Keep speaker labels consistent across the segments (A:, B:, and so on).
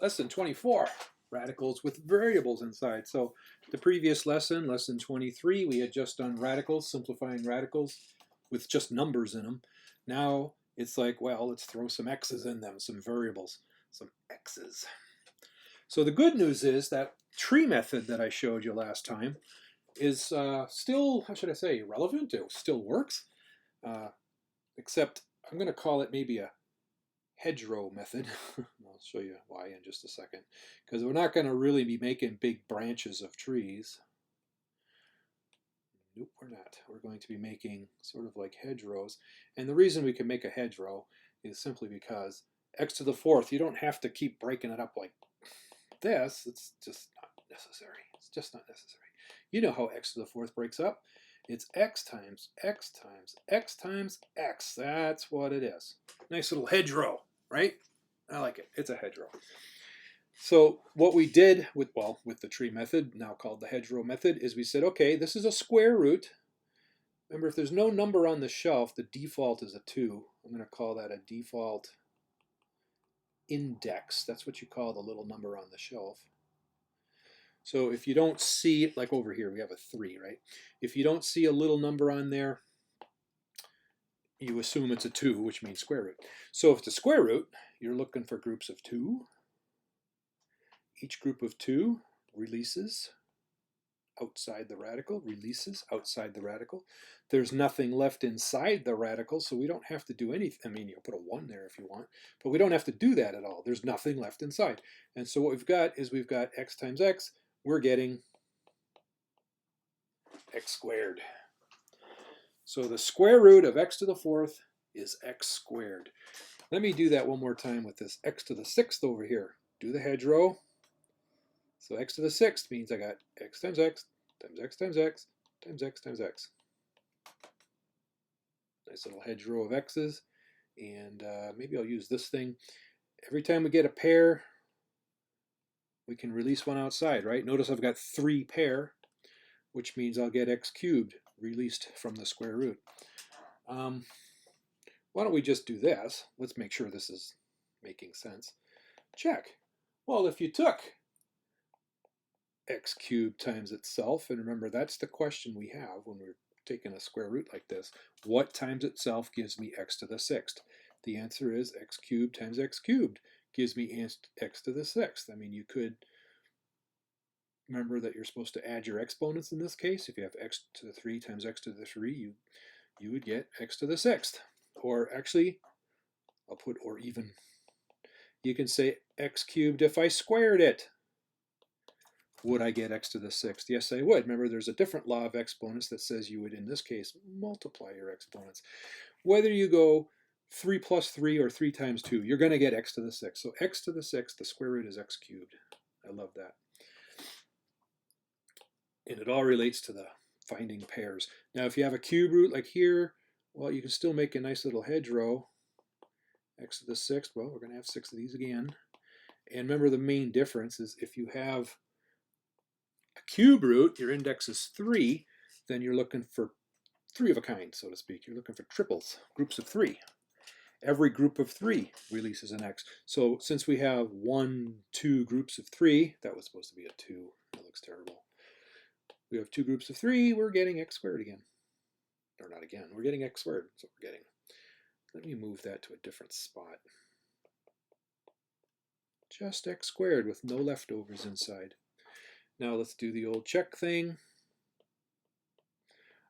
A: Lesson 24, radicals with variables inside. So the previous lesson, lesson 23, we had just done radicals, simplifying radicals with just numbers in them. Now it's like, well, let's throw some x's in them, some variables, some x's. So the good news is that tree method that I showed you last time is still, how should I say, relevant. It still works, except I'm going to call it maybe a hedgerow method. I'll show you why in just a second, because we're not going to really be making big branches of trees. Nope, we're not. We're going to be making sort of like hedgerows. And the reason we can make a hedgerow is simply because x to the fourth, you don't have to keep breaking it up like this. It's just not necessary. It's just not necessary. You know how x to the fourth breaks up. It's x times x times x times x. That's what it is. Nice little hedgerow, right? I like it. It's a hedgerow. So what we did with the tree method, now called the hedgerow method, is we said, okay, this is a square root. Remember, if there's no number on the shelf, the default is a 2. I'm going to call that a default index. That's what you call the little number on the shelf. So if you don't see it, like over here, we have a 3, right? If you don't see a little number on there, you assume it's a 2, which means square root. So if it's a square root, you're looking for groups of 2. Each group of 2 releases outside the radical, releases outside the radical. There's nothing left inside the radical, so we don't have to do anything. I mean, you'll put a 1 there if you want, but we don't have to do that at all. There's nothing left inside. And so what we've got is we've got x times x. We're getting x squared. So the square root of x to the fourth is x squared. Let me do that one more time with this x to the sixth over here. Do the hedgerow. So x to the sixth means I got x times x times x times x times x times x. Nice little hedgerow of x's. And maybe I'll use this thing. Every time we get a pair, we can release one outside, right? Notice I've got 3 pair, which means I'll get x cubed released from the square root. Why don't we just do this? Let's make sure this is making sense. Check. Well, if you took x cubed times itself, and remember that's the question we have when we're taking a square root like this, what times itself gives me x to the sixth? The answer is x cubed times x cubed gives me x to the sixth. I mean, you could remember that you're supposed to add your exponents in this case. If you have x to the 3 times x to the 3, you would get x to the sixth. Or actually, I'll put or even. You can say x cubed if I squared it. Would I get x to the sixth? Yes, I would. Remember, there's a different law of exponents that says you would, in this case, multiply your exponents. Whether you go 3 plus 3 or 3 times 2, you're going to get x to the sixth. So x to the sixth, the square root is x cubed. I love that. And it all relates to the finding pairs. Now, if you have a cube root like here, well, you can still make a nice little hedgerow. X to the sixth, well, we're going to have 6 of these again. And remember, the main difference is if you have a cube root, your index is 3, then you're looking for 3 of a kind, so to speak. You're looking for triples, groups of 3. Every group of 3 releases an x. So since we have 1, 2 groups of 3, that was supposed to be a 2. That looks terrible. We have 2 groups of 3, we're getting x squared again. Or not again, we're getting x squared. So we're getting. Let me move that to a different spot. Just x squared with no leftovers inside. Now let's do the old check thing.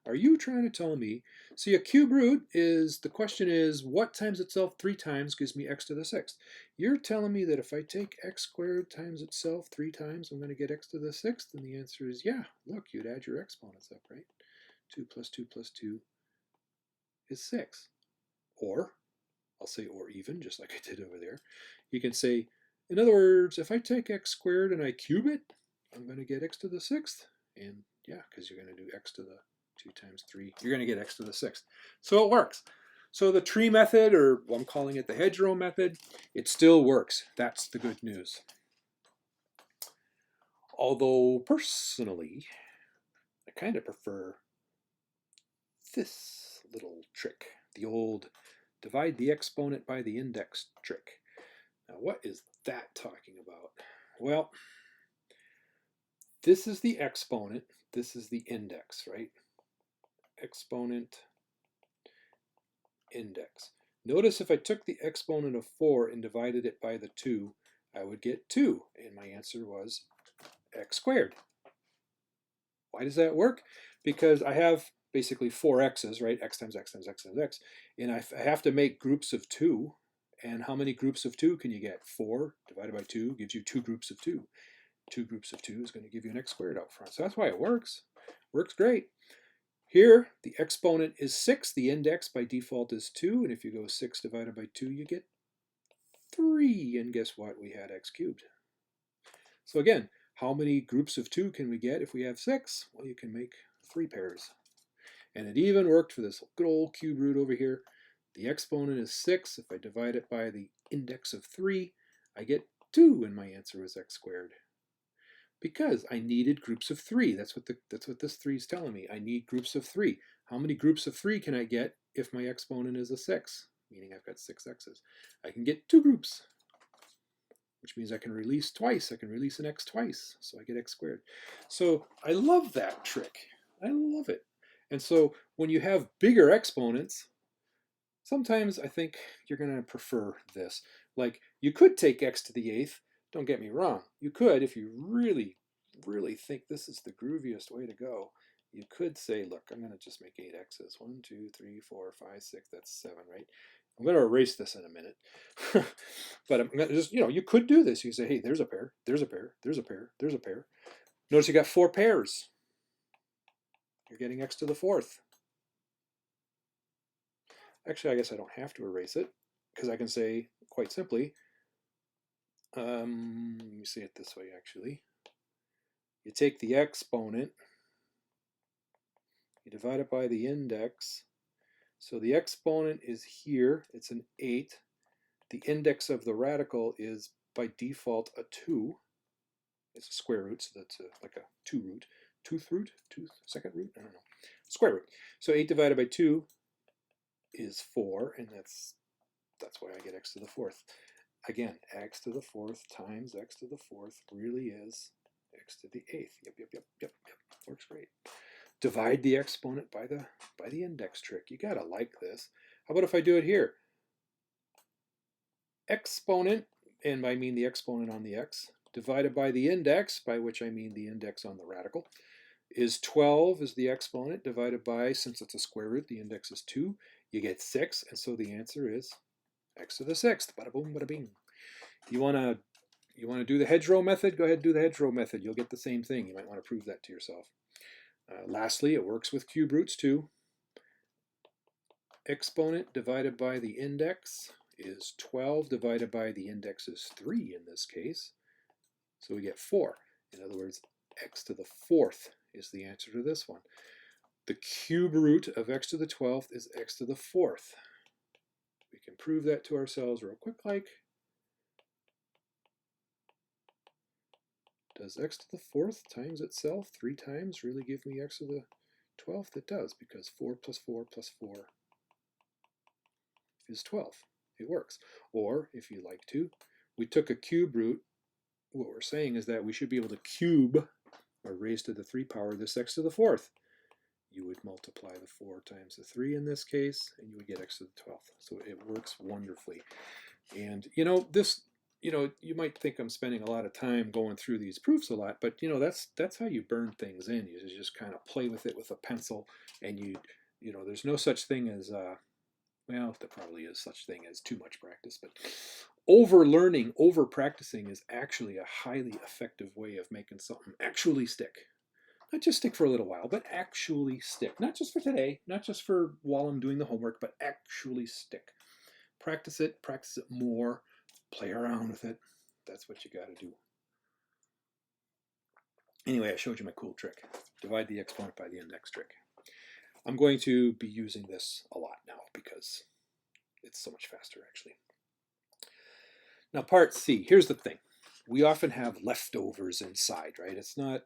A: Are you trying to tell me, see, a cube root is, the question is, what times itself 3 times gives me x to the sixth? You're telling me that if I take x squared times itself 3 times, I'm going to get x to the sixth? And the answer is, yeah, look, you'd add your exponents up, right? 2 plus 2 plus 2 is 6. Or, I'll say or even, just like I did over there. You can say, in other words, if I take x squared and I cube it, I'm going to get x to the sixth. And yeah, because you're going to do x to the 2 times 3, you're going to get x to the sixth. So it works. So the tree method, or I'm calling it the hedgerow method, it still works. That's the good news. Although personally, I kind of prefer this little trick, the old divide the exponent by the index trick. Now, what is that talking about? Well, this is the exponent. This is the index, right? Exponent, index. Notice if I took the exponent of 4 and divided it by the 2, I would get 2, and my answer was x squared. Why does that work? Because I have basically 4 x's, right? X times x times x times x, and I have to make groups of 2. And how many groups of 2 can you get? 4 divided by 2 gives you 2 groups of 2. 2 groups of 2 is going to give you an x squared out front. So that's why it works. Works great. Here, the exponent is 6. The index by default is 2. And if you go 6 divided by 2, you get 3. And guess what? We had x cubed. So again, how many groups of 2 can we get if we have 6? Well, you can make 3 pairs. And it even worked for this good old cube root over here. The exponent is 6. If I divide it by the index of 3, I get 2, and my answer was x squared. Because I needed groups of 3. That's what this 3 is telling me. I need groups of 3. How many groups of 3 can I get if my exponent is a 6? Meaning I've got 6 x's. I can get 2 groups, which means I can release twice. I can release an x twice, so I get x squared. So I love that trick. I love it. And so when you have bigger exponents, sometimes I think you're going to prefer this. Like, you could take x to the 8th. Don't get me wrong. You could, if you really, really think this is the grooviest way to go, you could say, look, I'm going to just make 8 x's. 1, 2, 3, 4, 5, 6, that's 7, right? I'm going to erase this in a minute. But I'm going to just, you could do this. You say, hey, there's a pair, there's a pair, there's a pair, there's a pair. Notice you got 4 pairs. You're getting x to the 4th. Actually, I guess I don't have to erase it, because I can say, quite simply, let me say it this way, actually. You take the exponent, you divide it by the index. So the exponent is here, it's an 8. The index of the radical is, by default, a 2. It's a square root, so that's like a 2 root. Second root? I don't know. Square root. So 8 divided by 2 is 4, and that's why I get x to the 4th. Again, x to the 4th times x to the 4th really is x to the 8th. Yep. Works great. Divide the exponent by the index trick. You gotta like this. How about if I do it here? Exponent, and I mean the exponent on the x, divided by the index, by which I mean the index on the radical, is 12 is the exponent, divided by, since it's a square root, the index is 2. You get 6, and so the answer is x to the 6th. Bada boom, bada bing. You want to do the Hedgerow method? Go ahead and do the Hedgerow method. You'll get the same thing. You might want to prove that to yourself. Lastly, it works with cube roots too. Exponent divided by the index is 12 divided by the index is 3 in this case. So we get 4. In other words, x to the 4th is the answer to this one. The cube root of x to the 12th is x to the 4th. We can prove that to ourselves real quick like. Does x to the 4th times itself 3 times really give me x to the 12th? It does, because 4 plus 4 plus 4 is 12. It works. Or, if you like to, we took a cube root. What we're saying is that we should be able to cube, or raise to the 3 power, this x to the 4th. You would multiply the 4 times the 3 in this case, and you would get x to the 12th. So it works wonderfully. And, you might think I'm spending a lot of time going through these proofs a lot, but that's how you burn things in. You just kind of play with it with a pencil, and there's no such thing as well, there probably is such thing as too much practice, but over-learning, over-practicing is actually a highly effective way of making something actually stick. Not just stick for a little while, but actually stick. Not just for today, not just for while I'm doing the homework, but actually stick. Practice it more. Play around with it. That's what you got to do. Anyway, I showed you my cool trick. Divide the exponent by the index trick. I'm going to be using this a lot now because it's so much faster, actually. Now, part C. Here's the thing. We often have leftovers inside, right? It's not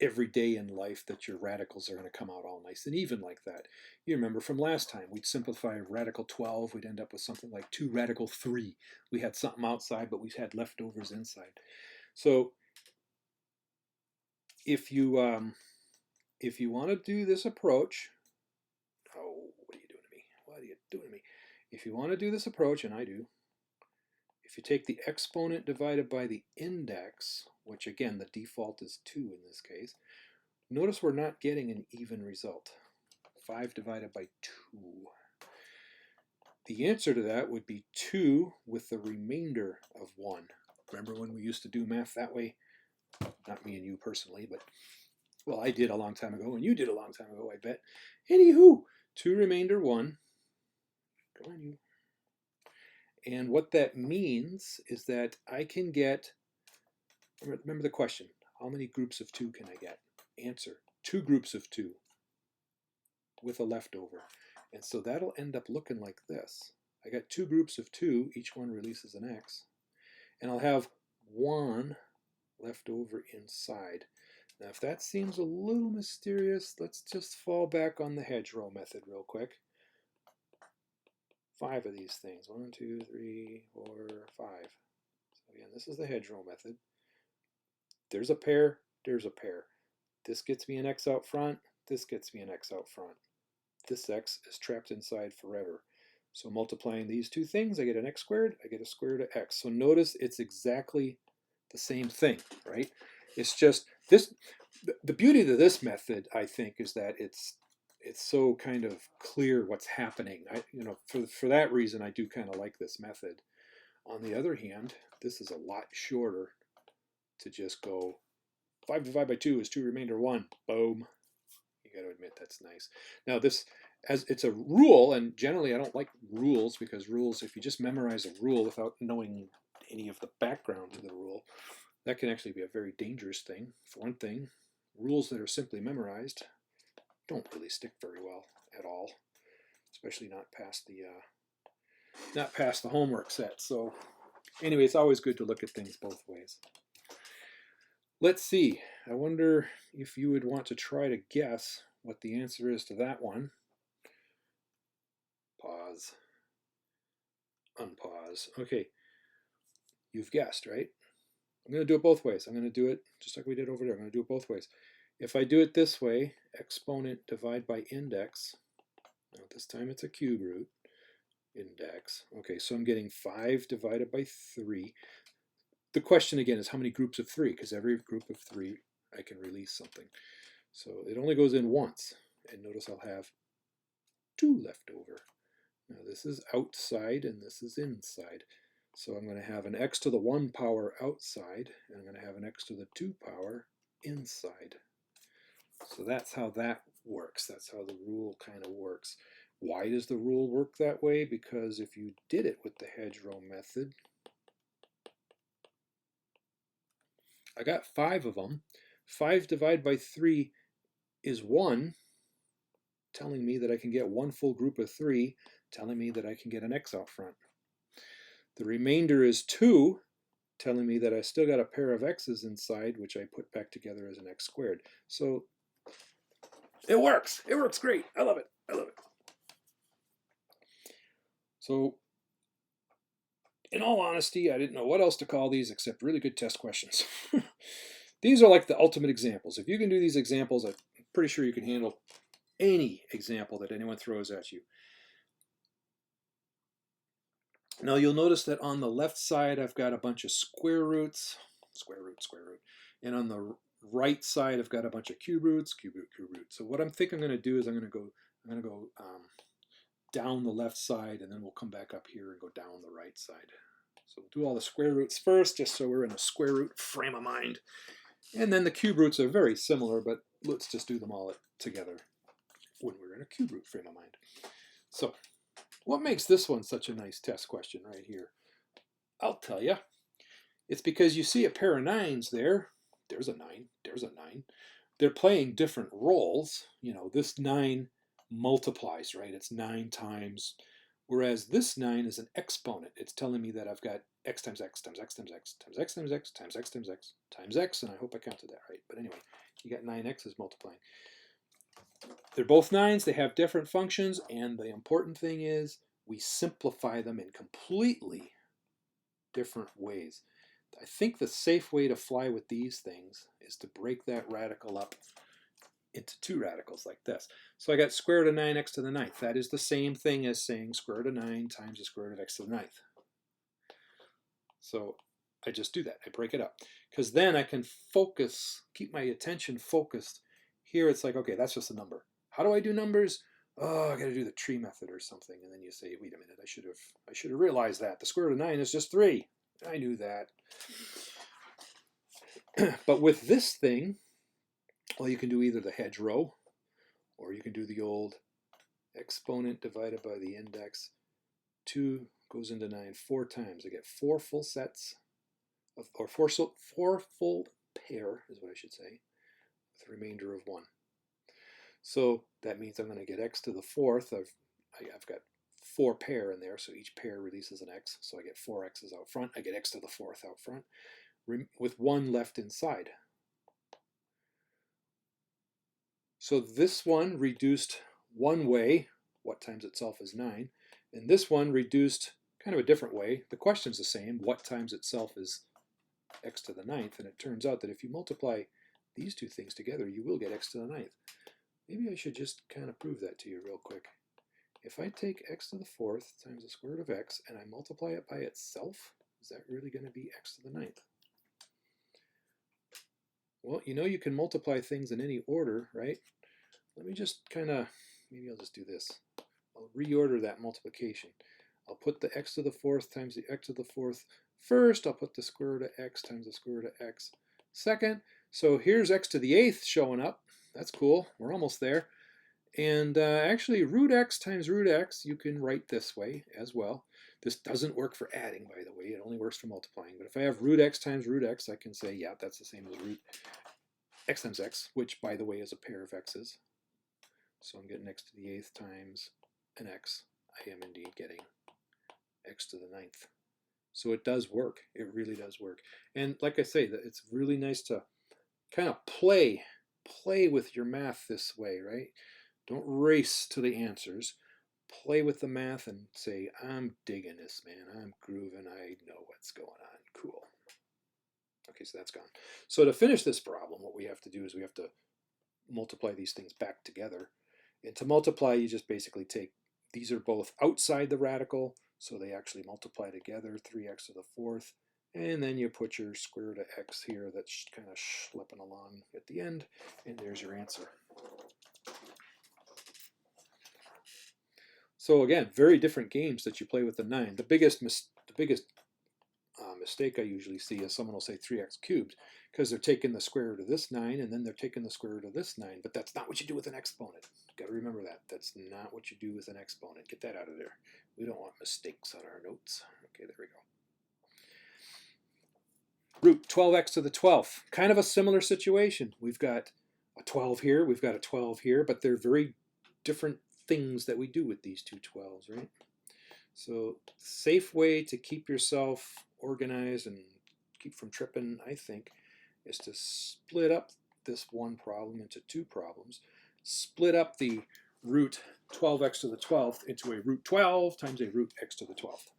A: every day in life that your radicals are going to come out all nice and even like that. You remember from last time, we'd simplify radical 12, we'd end up with something like 2 radical 3. We had something outside, but we had leftovers inside. So if you want to do this approach, oh, what are you doing to me? What are you doing to me? If you want to do this approach, and I do, if you take the exponent divided by the index, which again, the default is 2 in this case, notice we're not getting an even result. 5 divided by 2. The answer to that would be 2 with the remainder of 1. Remember when we used to do math that way? Not me and you personally, but, well, I did a long time ago, and you did a long time ago, I bet. Anywho, 2 remainder 1. Go on, you. And what that means is that I can get, remember the question, how many groups of 2 can I get? Answer, 2 groups of 2 with a leftover. And so that'll end up looking like this. I got 2 groups of 2, each one releases an X, and I'll have 1 left over inside. Now if that seems a little mysterious, let's just fall back on the Hedgerow method real quick. 5 of these things. 1, 2, 3, 4, 5. So again, this is the Hedgerow method. There's a pair, there's a pair. This gets me an X out front, this gets me an X out front. This X is trapped inside forever. So multiplying these two things, I get an X squared, I get a square root of X. So notice it's exactly the same thing, right? It's just this, the beauty of this method, I think, is that it's so kind of clear what's happening. For that reason, I do kind of like this method. On the other hand, this is a lot shorter to just go 5 divided by 2 is 2 remainder 1. Boom. You got to admit that's nice. Now this, as it's a rule, and generally I don't like rules because rules, if you just memorize a rule without knowing any of the background to the rule, that can actually be a very dangerous thing. For one thing, rules that are simply memorized don't really stick very well at all, especially not past the homework set. So anyway, it's always good to look at things both ways. Let's see. I wonder if you would want to try to guess what the answer is to that one. Pause. Unpause. Okay. You've guessed, right? I'm going to do it both ways. I'm going to do it just like we did over there. I'm going to do it both ways. If I do it this way, exponent divide by index, now this time it's a cube root, index. Okay, so I'm getting 5 divided by 3. The question again is how many groups of 3, because every group of 3 I can release something. So it only goes in once, and notice I'll have 2 left over. Now this is outside and this is inside. So I'm going to have an x to the 1 power outside, and I'm going to have an x to the 2 power inside. So that's how that works. That's how the rule kind of works. Why does the rule work that way? Because if you did it with the Hedgerow method, I got 5 of them. 5 divided by 3 is 1, telling me that I can get 1 full group of 3, telling me that I can get an x out front. The remainder is 2, telling me that I still got a pair of x's inside, which I put back together as an x squared. So it works. It works great. I love it. I love it. So in all honesty, I didn't know what else to call these except really good test questions. These are like the ultimate examples. If you can do these examples, I'm pretty sure you can handle any example that anyone throws at you. Now you'll notice that on the left side I've got a bunch of square roots, square root, and on the right side I've got a bunch of cube roots, cube root, cube root. So what I'm thinking I'm going to do is I'm going to go down the left side, and then we'll come back up here and go down the right side. So we'll do all the square roots first, just so we're in a square root frame of mind. And then the cube roots are very similar, but let's just do them all together when we're in a cube root frame of mind. So what makes this one such a nice test question right here? I'll tell you. It's because you see a pair of 9s there. There's a 9. There's a 9. They're playing different roles. You know, this 9 multiplies, right? It's 9 times Whereas this 9 is an exponent. It's telling me that I've got x times x times x times x times x times x times x times x times x, and I hope I counted that right. But anyway, you got 9x's multiplying. They're both 9s. They have different functions, and the important thing is we simplify them in completely different ways. I think the safe way to fly with these things is to break that radical up into two radicals like this. So I got square root of 9x to the 9th. That is the same thing as saying square root of 9 times the square root of x to the 9th. So I just do that. I break it up. Because then I can focus, keep my attention focused. Here it's like, okay, that's just a number. How do I do numbers? Oh, I got to do the tree method or something. And then you say, wait a minute, I should have realized that. The square root of 9 is just 3. I knew that. But with this thing, well, you can do either the hedgerow, or you can do the old exponent divided by the index. 2 goes into 9 4 times. I get 4 full sets, or four full pair is what I should say, with a remainder of 1. So that means I'm going to get x to the 4th. I've got 4 pair in there, so each pair releases an x. So I get 4 x's out front. I get x to the 4th out front, with 1 left inside. So this one reduced one way, what times itself is 9, and this one reduced kind of a different way. The question's the same, what times itself is x to the 9th, and it turns out that if you multiply these two things together, you will get x to the 9th. Maybe I should just kind of prove that to you real quick. If I take x to the 4th times the square root of x, and I multiply it by itself, is that really going to be x to the 9th? Well, you know you can multiply things in any order, right? Let me just kind of, maybe I'll just do this. I'll reorder that multiplication. I'll put the x to the 4th times the x to the 4th first. I'll put the square root of x times the square root of x second. So here's x to the 8th showing up. That's cool. We're almost there. And actually, root x times root x, you can write this way as well. This doesn't work for adding, by the way. It only works for multiplying. But if I have root x times root x, I can say, yeah, that's the same as root x times x, which, by the way, is a pair of x's. So I'm getting x to the 8th times an x. I am indeed getting x to the 9th. So it does work. It really does work. And like I say, it's really nice to kind of play with your math this way, right? Don't race to the answers. Play with the math and say, I'm digging this, man. I'm grooving. I know what's going on. Cool. Okay, so that's gone. So to finish this problem, what we have to do is we have to multiply these things back together. And to multiply, you just basically take, these are both outside the radical, so they actually multiply together, 3x to the 4th. And then you put your square root of x here that's kind of schlepping along at the end, and there's your answer. So again, very different games that you play with the 9. The biggest mistake I usually see is someone will say 3x cubed, because they're taking the square root of this 9, and then they're taking the square root of this 9, but that's not what you do with an exponent. Got to remember that. That's not what you do with an exponent. Get that out of there. We don't want mistakes on our notes. Okay, there we go. Root 12x to the 12th. Kind of a similar situation. We've got a 12 here, we've got a 12 here, but they're very different things that we do with these two 12s, right? So safe way to keep yourself organized and keep from tripping, I think, is to split up this one problem into two problems. Split up the root 12x to the 12th into a root 12 times a root x to the 12th.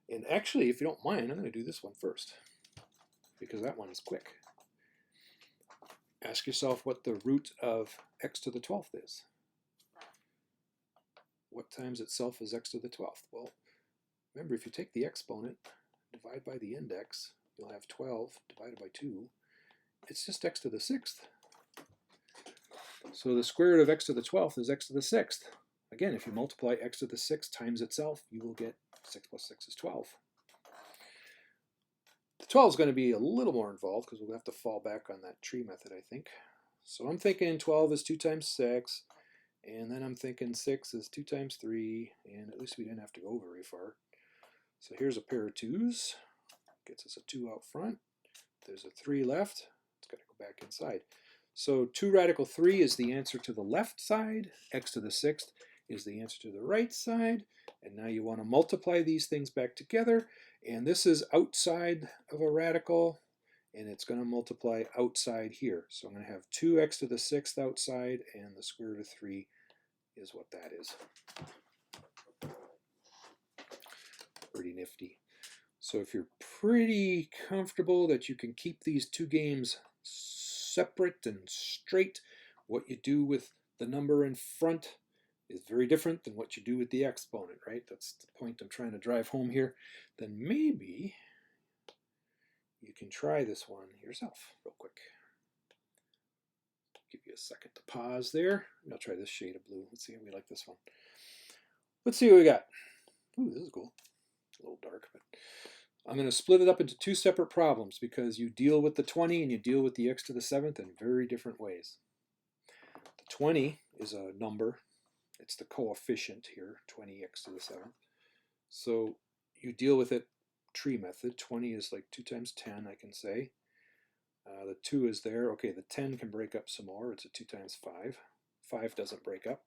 A: And actually, if you don't mind, I'm going to do this one first, because that one is quick. Ask yourself what the root of x to the 12th is. What times itself is x to the 12th? Well, remember, if you take the exponent, divide by the index, you'll have 12 divided by 2. It's just x to the 6th. So the square root of x to the 12th is x to the 6th. Again, if you multiply x to the 6th times itself, you will get 6 plus 6 is 12. The 12 is going to be a little more involved because we'll have to fall back on that tree method, I think. So I'm thinking 12 is 2 times 6, and then I'm thinking 6 is 2 times 3, and at least we didn't have to go very far. So here's a pair of 2's. Gets us a 2 out front. There's a 3 left. It's got to go back inside. So 2 radical 3 is the answer to the left side, x to the 6th. is the answer to the right side. And now you want to multiply these things back together. And this is outside of a radical, and it's going to multiply outside here. So I'm going to have 2x to the 6th outside, and the square root of 3 is what that is. Pretty nifty. So if you're pretty comfortable that you can keep these two games separate and straight, what you do with the number in front is very different than what you do with the exponent, right? That's the point I'm trying to drive home here. Then maybe you can try this one yourself real quick. Give you a second to pause there. I'll try this shade of blue. Let's see how we like this one. Let's see what we got. Ooh, this is cool. A little dark, but I'm going to split it up into two separate problems because you deal with the 20 and you deal with the x to the 7th in very different ways. The 20 is a number. It's the coefficient here, 20x to the 7th. So you deal with it tree method. 20 is like 2 times 10, I can say. The 2 is there. Okay, the 10 can break up some more. It's a 2 times 5. 5 doesn't break up.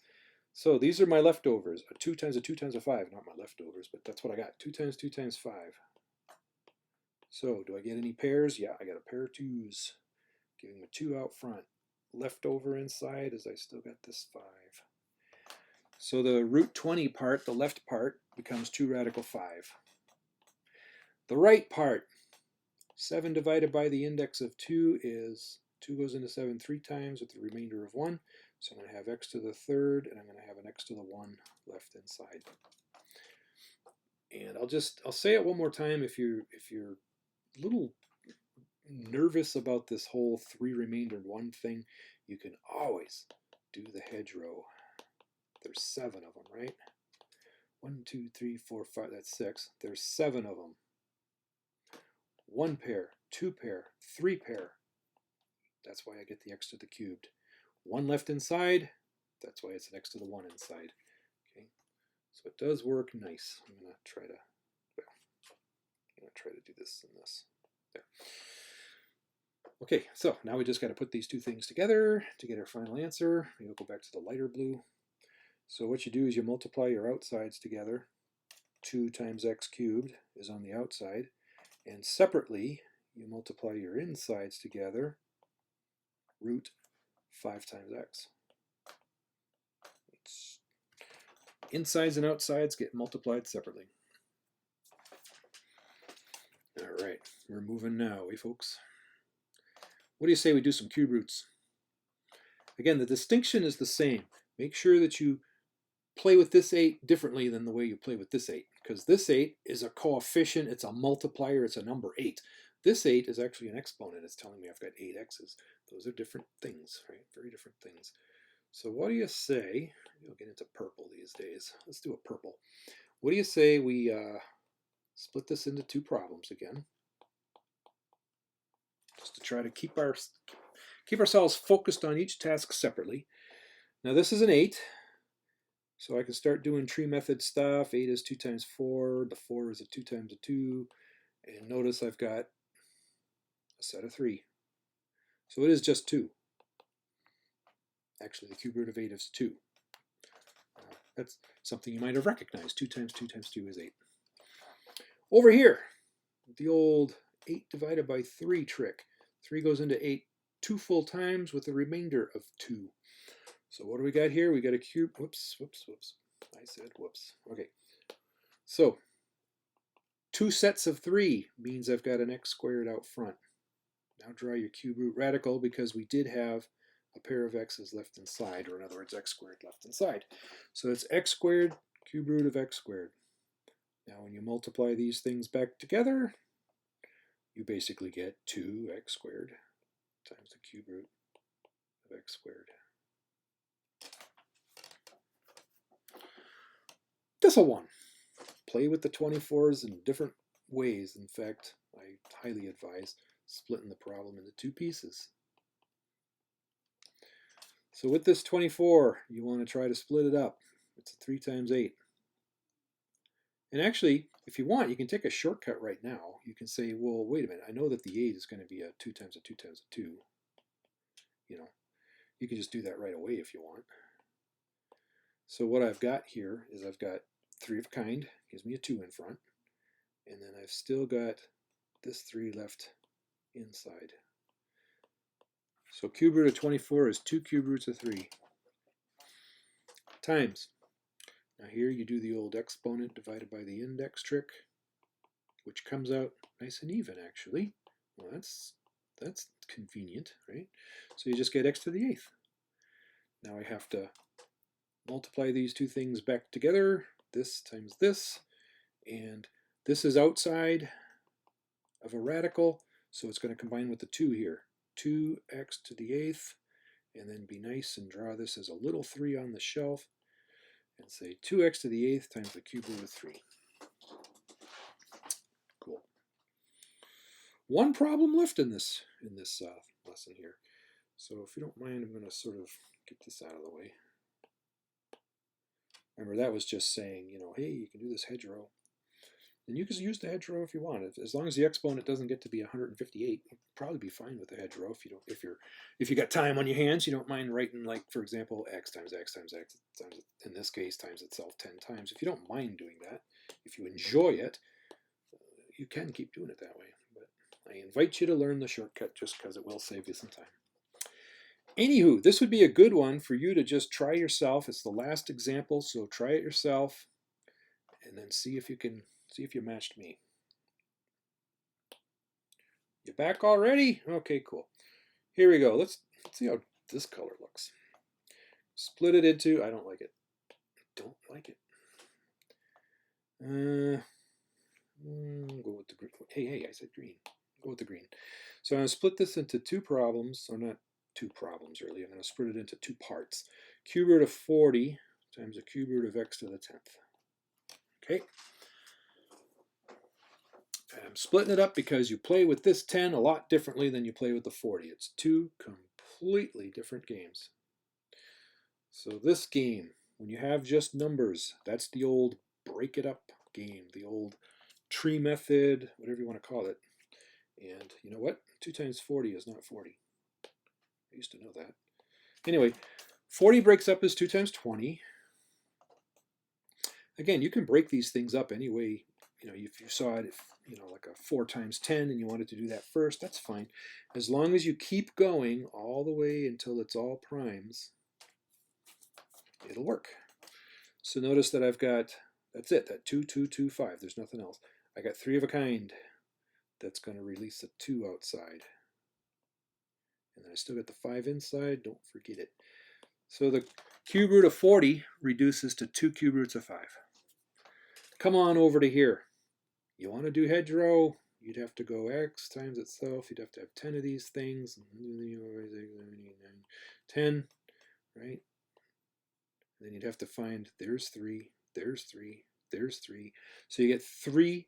A: So these are my leftovers. A 2 times a 2 times a 5. Not my leftovers, but that's what I got. 2 times 2 times 5. So do I get any pairs? Yeah, I got a pair of 2s. Giving a 2 out front. Leftover inside is I still got this 5. So the root 20 part, the left part, becomes 2 radical 5. The right part, 7 divided by the index of 2 is 2 goes into 7 3 times with the remainder of 1. So I'm going to have x to the 3rd, and I'm going to have an x to the 1 left inside. And I'll say it one more time if you're a little nervous about this whole 3 remainder 1 thing, you can always do the hedgerow. There's 7 of them, right? 1, 2, 3, 4, 5, that's 6. There's 7 of them. 1 pair, 2 pair, 3 pair. That's why I get the x to the cubed. 1 left inside, that's why it's an x to the 1 inside. Okay, so it does work nice. I'm going to try to, do this and this. There. Okay, so now we just got to put these two things together to get our final answer. Maybe we'll go back to the lighter blue. So what you do is you multiply your outsides together. 2 times x cubed is on the outside. And separately, you multiply your insides together. Root 5 times x. Insides and outsides get multiplied separately. All right, we're moving now, folks. What do you say we do some cube roots? Again, the distinction is the same. Make sure that you play with this 8 differently than the way you play with this 8, because this 8 is a coefficient, it's a multiplier, it's a number 8. This 8 is actually an exponent. It's telling me I've got 8 x's. Those are different things, right? Very different things. So what do you say? We'll get into purple these days. Let's do a purple. What do you say we split this into two problems again, just to try to keep ourselves focused on each task separately. Now this is an 8, so I can start doing tree method stuff. 8 is 2 times 4. The 4 is a 2 times a 2. And notice I've got a set of 3. So it is just 2. Actually, the cube root of 8 is 2. That's something you might have recognized. 2 times 2 times 2 is 8. Over here, the old 8 divided by 3 trick. 3 goes into 8 2 full times with a remainder of 2. So what do we got here? We got a cube. Whoops. I said whoops. Okay. So 2 sets of 3 means I've got an x squared out front. Now draw your cube root radical because we did have a pair of x's left inside, or in other words, x squared left inside. So it's x squared cube root of x squared. Now when you multiply these things back together, you basically get 2x squared times the cube root of x squared. This'll one. Play with the 24s in different ways. In fact, I highly advise splitting the problem into 2 pieces. So with this 24, you want to try to split it up. It's a 3 times 8. And actually, if you want, you can take a shortcut right now. You can say, well, wait a minute. I know that the 8 is going to be a 2 times a 2 times a 2. You know, you can just do that right away if you want. So what I've got here is I've got 3 of a kind, gives me a 2 in front, and then I've still got this 3 left inside. So cube root of 24 is 2 cube roots of 3 times. Now here you do the old exponent divided by the index trick, which comes out nice and even actually. Well, that's convenient, right? So you just get x to the 8th. Now I have to multiply these two things back together, this times this, and this is outside of a radical, so it's going to combine with the 2 here. 2x to the 8th, and then be nice and draw this as a little 3 on the shelf, and say 2x to the 8th times the cube root of 3. Cool. One problem left in this lesson here. So if you don't mind, I'm going to sort of get this out of the way. Remember, that was just saying, you know, hey, you can do this hedgerow. And you can use the hedgerow if you want. As long as the exponent doesn't get to be 158, you'll probably be fine with the hedgerow. If you got time on your hands, you don't mind writing, like, for example, x times x times x times, in this case, times itself 10 times. If you don't mind doing that, if you enjoy it, you can keep doing it that way. But I invite you to learn the shortcut just because it will save you some time. Anywho, this would be a good one for you to just try yourself. It's the last example, so try it yourself and then see if you matched me. You back already? Okay, cool. Here we go. Let's see how this color looks. Split it into, I don't like it. Don't like it. Go with the green. Hey, I said green. Go with the green. So I'm going to split this into 2 problems, or not 2 problems really. I'm going to split it into 2 parts. Cube root of 40 times the cube root of x to the 10th. Okay. I'm splitting it up because you play with this 10 a lot differently than you play with the 40. It's 2 completely different games. So this game, when you have just numbers, that's the old break it up game, the old tree method, whatever you want to call it. And you know what? 2 times 40 is not 40. I used to know that. Anyway, 40 breaks up as 2 times 20. Again, you can break these things up any way. You know, if you saw it, like a 4 times 10 and you wanted to do that first, that's fine. As long as you keep going all the way until it's all primes, it'll work. So notice that I've got, that's it, that 2, 2, 2, 5. There's nothing else. I got 3 of a kind. That's going to release a 2 outside. And then I still got the 5 inside. Don't forget it. So the cube root of 40 reduces to 2 cube roots of 5. Come on over to here. You want to do hedgerow? You'd have to go x times itself. You'd have to have 10 of these things. 10, right? Then you'd have to find, there's 3, there's 3, there's 3. So you get 3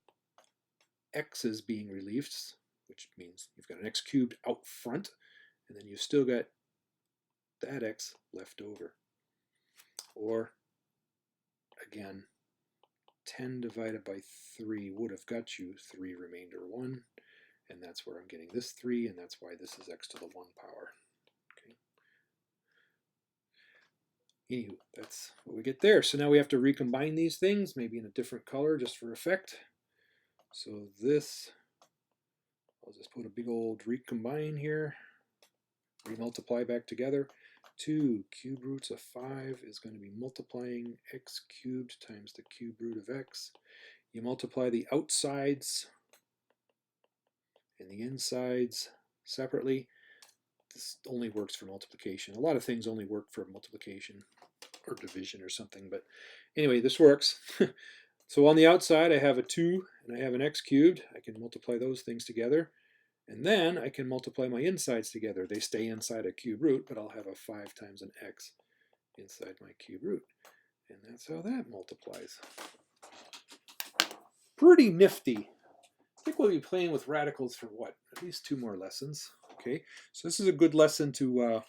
A: x's being released, which means you've got an x cubed out front, and then you've still got that x left over. Or, again, 10 divided by 3 would have got you 3 remainder 1, and that's where I'm getting this 3, and that's why this is x to the 1 power. Okay. Anywho, that's what we get there. So now we have to recombine these things, maybe in a different color just for effect. So this, I'll just put a big old recombine here, remultiply back together. 2 cube roots of 5 is going to be multiplying x cubed times the cube root of x. You multiply the outsides and the insides separately. This only works for multiplication. A lot of things only work for multiplication or division or something, but anyway, this works. So on the outside I have a 2 and I have an x cubed. I can multiply those things together. And then I can multiply my insides together. They stay inside a cube root, but I'll have a 5 times an x inside my cube root. And that's how that multiplies. Pretty nifty. I think we'll be playing with radicals for what? At least 2 more lessons. Okay, so this is a good lesson to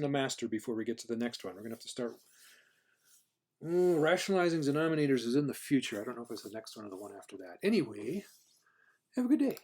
A: master before we get to the next one. We're gonna have to start rationalizing denominators is in the future. I don't know if it's the next one or the one after that. Anyway, have a good day.